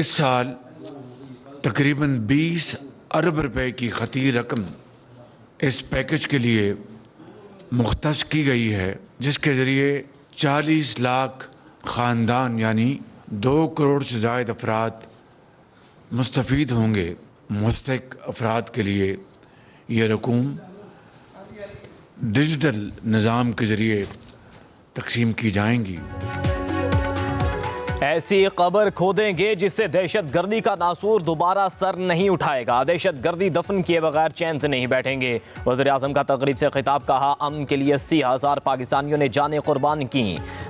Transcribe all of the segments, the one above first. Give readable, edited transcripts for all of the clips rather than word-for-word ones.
इस साल तकरीबन 20 अरब रुपए की खती रकम इस पैकेज के लिए मुख्तस की गई है, जिसके ज़रिए 40 लाख ख़ानदान यानी 2 करोड़ से ज़ायद अफराद मुस्तफ़ीद होंगे। मुस्तहिक़ अफराद के लिए ये रकूम डिजिटल निज़ाम के ज़रिए तकसीम की जाएंगी। ऐसी कब्र खोदेंगे जिससे दहशतगर्दी का नासूर दोबारा सर नहीं उठाएगा। दहशतगर्दी दफन किए बगैर चैन से नहीं बैठेंगे। वज़ीर-ए-आज़म का तकरीब से खिताब। कहा, अमन के लिए 80,000 पाकिस्तानियों ने जानें कुर्बान की।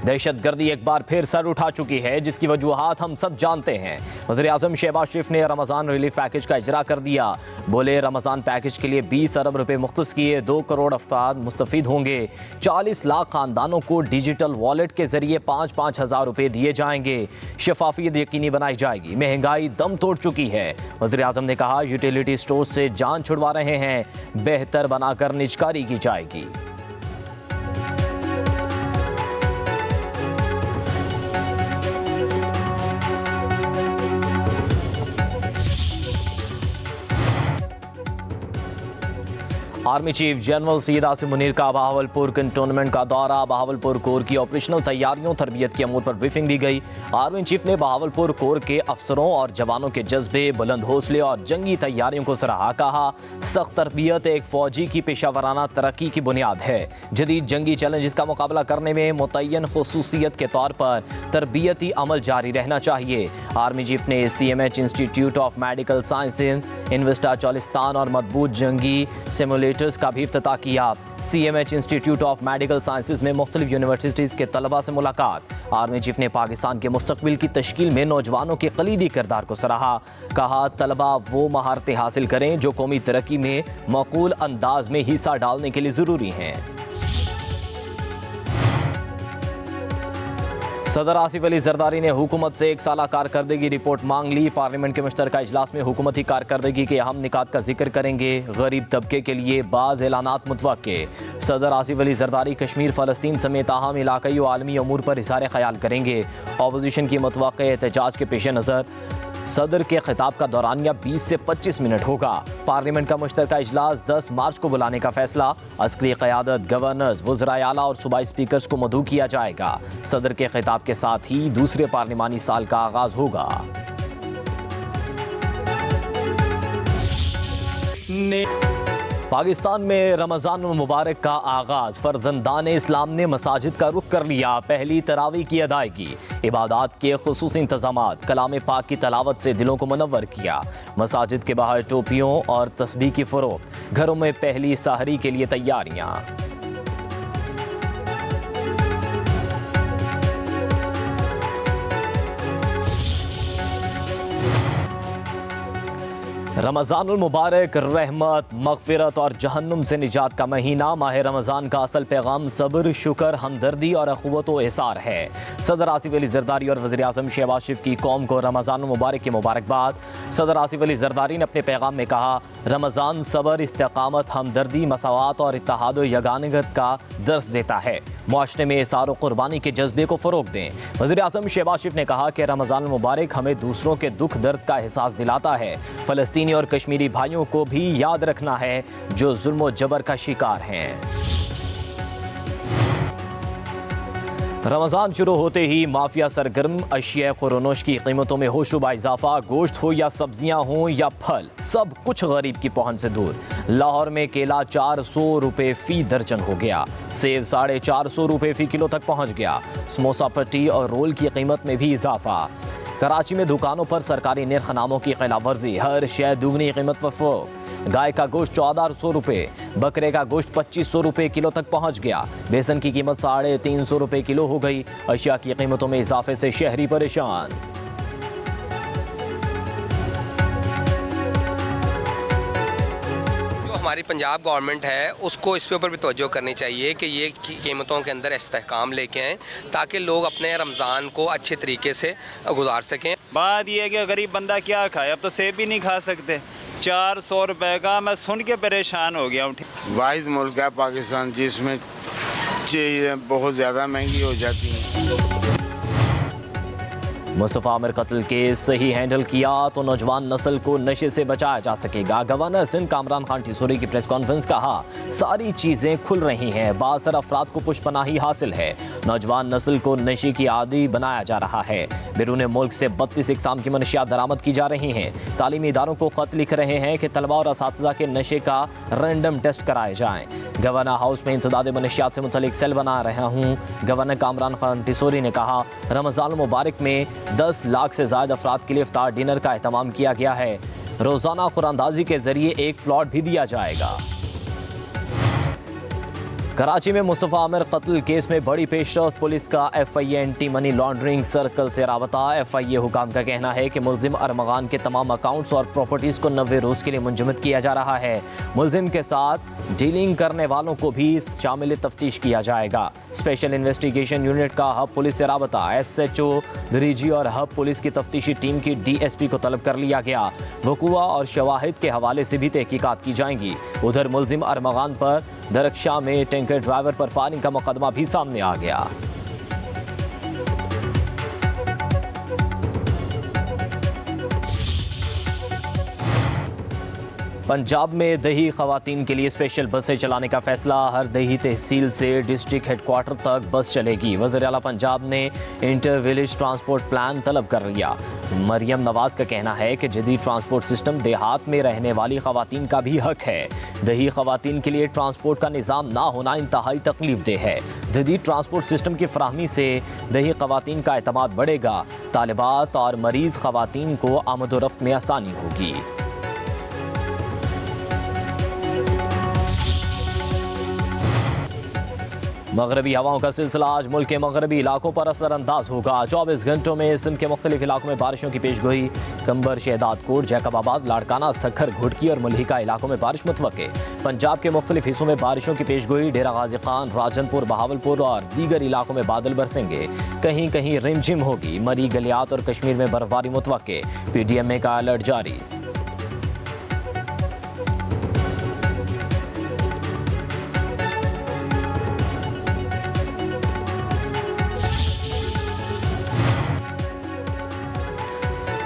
दहशतगर्दी एक बार फिर सर उठा चुकी है, जिसकी वजूहात हम सब जानते हैं। वज़ीर-ए-आज़म शहबाज शरीफ ने रमज़ान रिलीफ पैकेज का इजरा कर दिया। बोले, रमज़ान पैकेज के लिए 20 अरब रुपए मुख्तस किए, 2 करोड़ अफराद मुस्तफ़ीद होंगे। 40 लाख खानदानों को डिजिटल वॉलेट के जरिए 5-5 हज़ार रुपए दिए जाएंगे। शफाफियत यकीनी बनाई जाएगी। महंगाई दम तोड़ चुकी है। वज़ीर-ए-आज़म ने कहा, यूटिलिटी स्टोर से जान छुड़वा रहे हैं, बेहतर बनाकर निजकारी की जाएगी। Army chief general Syed Asim Munir का बहावलपुर कंटोनमेंट का दौरा। बहावलपुर कोर की ऑपरेशनल तैयारियों, तरबियत के अमूर पर ब्रीफिंग दी गई। आर्मी चीफ ने बहावलपुर कोर के अफसरों और जवानों के जज्बे, बुलंद हौसले और जंगी तैयारियों को सराहा। कहा, सख्त तरबियत एक फौजी की पेशावराना तरक्की की बुनियाद है। जदीद जंगी चैलेंजेस का मुकाबला करने में मुतय्यन खुसूसियत के तौर पर तरबियती अमल जारी रहना चाहिए। आर्मी चीफ ने CMH institute of medical sciences, इन्वेस्टा चौलिस्तान और मजबूत जंगी सिमुलेटर्स का भी इफ्तिताह किया। CMH institute of medical sciences में मुख्तलिफ यूनिवर्सिटीज़ के तलबा से मुलाकात। आर्मी चीफ ने पाकिस्तान के मुस्तकबिल की तश्कील में नौजवानों के कलीदी किरदार को सराहा। कहा, तलबा वो महारतें हासिल करें जो कौमी तरक्की में मकूल अंदाज में हिस्सा डालने के लिए ज़रूरी हैं। सदर आसिफ अली जरदारी ने हुकूमत से 1 साला कारकर्दगी रिपोर्ट मांग ली। पार्लियामेंट के मुश्तरका इजलास में हुकूमती कारकर्दगी के अहम निकात का जिक्र करेंगे। गरीब तबके के लिए बाज़ ऐलानात मुतवक्के। सदर आसिफ अली जरदारी कश्मीर, फ़लस्तीन समेत अहम इलाक़ाई व आलमी अमूर पर इज़हार ख्याल करेंगे। अपोजिशन की मुतवक्के एहतजाज के पेश नज़र सदर के खिताब का दौरानिया 20 से 25 मिनट होगा। पार्लियामेंट का मुश्तरका इजलास 10 मार्च को बुलाने का फैसला। अस्करी क़यादत, गवर्नर्स, वज़राए आला और सूबाई स्पीकर्स को मदऊ किया जाएगा। सदर के खिताब के साथ ही दूसरे पार्लिमानी साल का आगाज होगा। पाकिस्तान में रमज़ान मुबारक का आगाज़। फर्जंदान इस्लाम ने मसाजिद का रुख कर लिया। पहली तरावी की अदायगी, इबादात के खुसूसी इंतज़ामात, कलाम पाक की तलावत से दिलों को मुनव्वर किया। मसाजिद के बाहर टोपियों और तस्बीह की फ़रोख्त। घरों में पहली सहरी के लिए तैयारियाँ। रमज़ानुल मुबारक रहमत, मग़फ़िरत और जहन्नुम से निजात का महीना। माह रमज़ान का असल पैगाम सब्र, शुक्र, हमदर्दी और अख़ुवत व एसार है। सदर आसिफ अली जरदारी और वज़ीर-ए-आज़म शहबाज शरीफ की कौम को रमज़ानुल मुबारक की मुबारकबाद। सदर आसिफ अली जरदारी ने अपने पैगाम में कहा, रमज़ान सब्र, इस्तिक़ामत, हमदर्दी, मसावात और इत्तेहाद व यगानगत का दर्स देता है। मुआशरे में एसार व क़ुरबानी के जज्बे को फ़रोग़ दें। वज़ीर-ए-आज़म शहबाज शरीफ ने कहा कि रमज़ान मुबारक हमें दूसरों के दुख दर्द का एहसास दिलाता है। फ़लस्तीनी और कश्मीरी भाइयों को भी याद रखना है जो जुल्म व जबर का शिकार हैं। रमज़ान शुरू होते ही माफिया सरगर्म। अशिया खुरोनोश की कीमतों में होशरुबा इजाफा। गोश्त हो या सब्जियां हों या फल, सब कुछ गरीब की पहुंच से दूर। लाहौर में केला 400 रुपये फ़ी दर्जन हो गया। सेब 450 रुपये फ़ी किलो तक पहुंच गया। समोसा पट्टी और रोल की कीमत में भी इजाफा। कराची में दुकानों पर सरकारी निर्खनामों की खिलाफवर्जी। हर शय दुगनी कीमत पर फरोख्त। गाय का गोश्त 1400 रुपये, बकरे का गोश्त 2500 रुपये किलो तक पहुंच गया। बेसन की कीमत 350 रुपये किलो हो गई। अशिया की कीमतों में इजाफे से शहरी परेशान। हमारी पंजाब गवर्नमेंट है उसको इस पे ऊपर भी तवज्जो करनी चाहिए कि ये कीमतों के अंदर इस्तेहकाम लेके आएँ ताकि लोग अपने रमज़ान को अच्छे तरीके से गुजार सकें। बात यह है कि गरीब बंदा क्या खाए, अब तो सेब भी नहीं खा सकते। 400 रुपए का मैं सुन के परेशान हो गया हूँ। वाहिद मुल्क है पाकिस्तान जिसमें चीज़ें बहुत ज़्यादा महंगी हो जाती हैं। मुस्तफ़ा आमिर कत्ल केस सही हैंडल किया तो नौजवान नस्ल को नशे से बचाया जा सकेगा। गवर्नर सिंध कामरान खान टिसोरी की प्रेस कॉन्फ्रेंस कहा, सारी चीजें खुल रही हैं, बासर अफराद को पुष्पनाही हासिल है, नौजवान नस्ल को नशे की आदी बनाया जा रहा है। बैरून मुल्क से 32 इकसाम की मनशियात दरामद की जा रही हैं। तालीमी इदारों को खत लिख रहे हैं कि तलबा और असातिज़ा के नशे का रैंडम टेस्ट कराए जाएं। गवर्नर हाउस में इंसदाद मनशियात से मुतल्लिक सेल बना रहा हूँ। गवर्नर कामरान खान टिसोरी ने कहा, रमज़ान मुबारक में 10 लाख से ज़्यादा अफराद के लिए इफ्तार डिनर का एहतमाम किया गया है। रोज़ाना कुरानंदाजी के जरिए एक प्लॉट भी दिया जाएगा। कराची में मुस्तफ़ा आमिर कत्ल केस में बड़ी पेशरफ्त, पुलिस का FIA anti money laundering circle से राबता। FIA हुकाम का कहना है कि मुलजिम अरमगान के तमाम अकाउंट्स और प्रॉपर्टीज़ को 90 रोज़ के लिए मुंजमद किया जा रहा है। मुलजिम के साथ डीलिंग करने वालों को भी शामिल तफ्तीश किया जाएगा। स्पेशल इन्वेस्टिगेशन यूनिट का हब पुलिस से राबता। SHO दरीजी और हब पुलिस की तफ्तीशी टीम की DSP को तलब कर लिया गया। वक़ुआ और शवाहिद के हवाले से भी तहकीकात की जाएंगी। उधर मुलजिम अरमगान पर दरकशा में टैंकर ड्राइवर पर फायरिंग का मुकदमा भी सामने आ गया। पंजाब में दही खवातीन के लिए स्पेशल बसें चलाने का फैसला। हर दही तहसील से डिस्ट्रिक्ट हेडक्वार्टर तक बस चलेगी। वज़ीर आला पंजाब ने इंटर विलेज ट्रांसपोर्ट प्लान तलब कर लिया। मरियम नवाज का कहना है कि जदीद ट्रांसपोर्ट सिस्टम देहात में रहने वाली खवातीन का भी हक है। दही खवातीन के लिए ट्रांसपोर्ट का निज़ाम ना होना इंतहाई तकलीफ देह है। जदीद ट्रांसपोर्ट सिस्टम की फराहमी से दही खवातीन का एतमाद बढ़ेगा। तालिबात और मरीज़ खवातीन को आमदोरफ्त में आसानी होगी। मगरबी हवाओं का सिलसिला आज मुल्क के मगरबी इलाकों पर असरअंदाज होगा। 24 घंटों में सिंध के मुख्तलिफ इलाकों में बारिशों की पेशगोई। कंबर, शहदादकोट, जैकबाबाद, लाड़काना, सखर, घुड़की और मलिका इलाकों में बारिश मुतवक्के। पंजाब के मुख्तलिफ हिस्सों में बारिशों की पेशगोई। डेरा गाजी खान, राजनपुर, बहावलपुर और दीगर इलाकों में बादल बरसेंगे। कहीं कहीं रिमझिम होगी। मरी, गलियात और कश्मीर में बर्फबारी मुतवक्के। PDMA का अलर्ट जारी।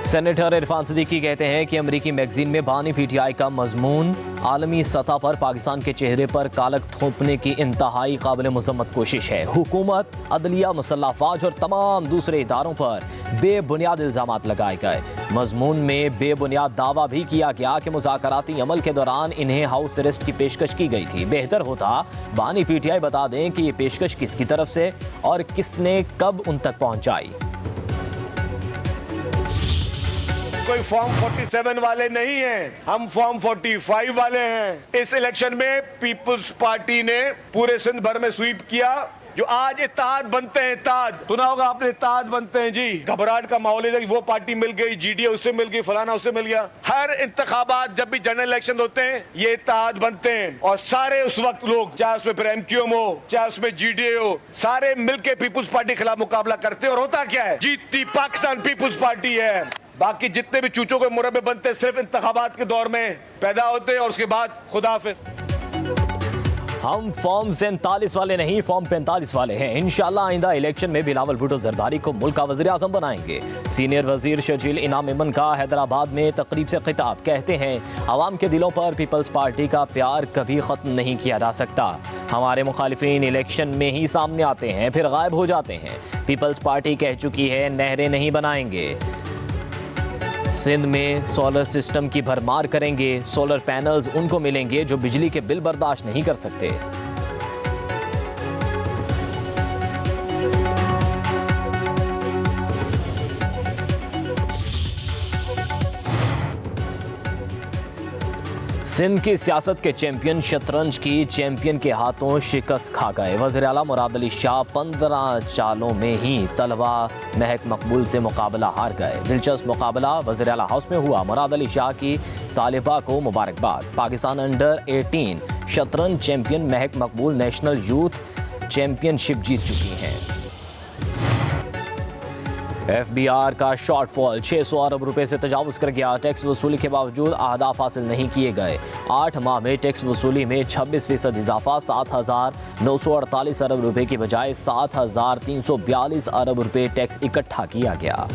सेनेटर इरफान सिद्दीकी कहते हैं कि अमरीकी मैगजीन में बानी PTI का मजमून आलमी सतह पर पाकिस्तान के चेहरे पर कालक थोपने की इंतहाई काबिल मुज़म्मत कोशिश है। हुकूमत, अदलिया, मुसल्लह अफवाज और तमाम दूसरे इदारों पर बेबुनियाद इल्ज़ामात लगाए गए। मजमून में बेबुनियाद दावा भी किया गया कि मुज़ाकराती अमल के दौरान इन्हें हाउस अरेस्ट की पेशकश की गई थी। बेहतर होता बानी PTI बता दें कि ये पेशकश किसकी तरफ से और किसने कब उन तक पहुँचाई। कोई फॉर्म 47 वाले नहीं हैं, हम फॉर्म 45 वाले हैं। इस इलेक्शन में पीपल्स पार्टी ने पूरे सिंध भर में स्वीप किया। जो आज इत्तेहाद बनते हैं, इत्तेहाद सुना होगा आपने, इत्तेहाद बनते हैं जी। घबराहट का माहौल है, वो पार्टी मिल गई, GDA उससे मिल गई, फलाना उससे मिल गया। हर इंतखाबात जब भी जनरल इलेक्शन होते हैं ये इत्तेहाद बनते हैं और सारे उस वक्त लोग, चाहे उसमें फिर MQM हो, चाहे उसमें GDA हो, सारे मिलकर पीपल्स पार्टी के खिलाफ मुकाबला करते हैं। और होता क्या है, जीतती पाकिस्तान पीपल्स पार्टी है। बाकी जितने भी चूचों के मुरब्बे बनते सिर्फ इंतखाबात के दौर में पैदा होते हैं और उसके बाद खुदाफिज। हम फॉर्म 47 वाले नहीं, फॉर्म 45 वाले हैं। इंशाल्लाह आइंदा इलेक्शन में बिलावल भुट्टो जरदारी को मुल्क का वज़ीर आज़म बनाएंगे। सीनियर वजीर शर्जील इनाम इमन का हैदराबाद में तकरीब से खिताब। कहते हैं, अवाम के दिलों पर पीपल्स पार्टी का प्यार कभी ख़त्म नहीं किया जा सकता। हमारे मुखालिफिन इलेक्शन में ही सामने आते हैं, फिर गायब हो जाते हैं। पीपल्स पार्टी कह चुकी है, नहरें नहीं बनाएंगे। सिंध में सोलर सिस्टम की भरमार करेंगे। सोलर पैनल्स उनको मिलेंगे जो बिजली के बिल बर्दाश्त नहीं कर सकते। सिंध की सियासत के चैंपियन शतरंज की चैंपियन के हाथों शिकस्त खा गए। वज़ीर आला मुराद अली शाह 15 चालों में ही तलबा महक मकबूल से मुकाबला हार गए। दिलचस्प मुकाबला वज़ीर आला हाउस में हुआ। मुराद अली शाह की तालिबा को मुबारकबाद। पाकिस्तान अंडर 18 शतरंज चैंपियन महक मकबूल नेशनल यूथ चैंपियनशिप जीत चुकी हैं। FBR का शॉर्टफॉल 600 अरब रुपए से तजावुज़ कर गया। टैक्स वसूली के बावजूद अहदाफ हासिल नहीं किए गए। 8 माह में टैक्स वसूली में 26% इजाफा। 7,948 अरब रुपए की बजाय 7,342 अरब रुपए टैक्स इकट्ठा किया गया।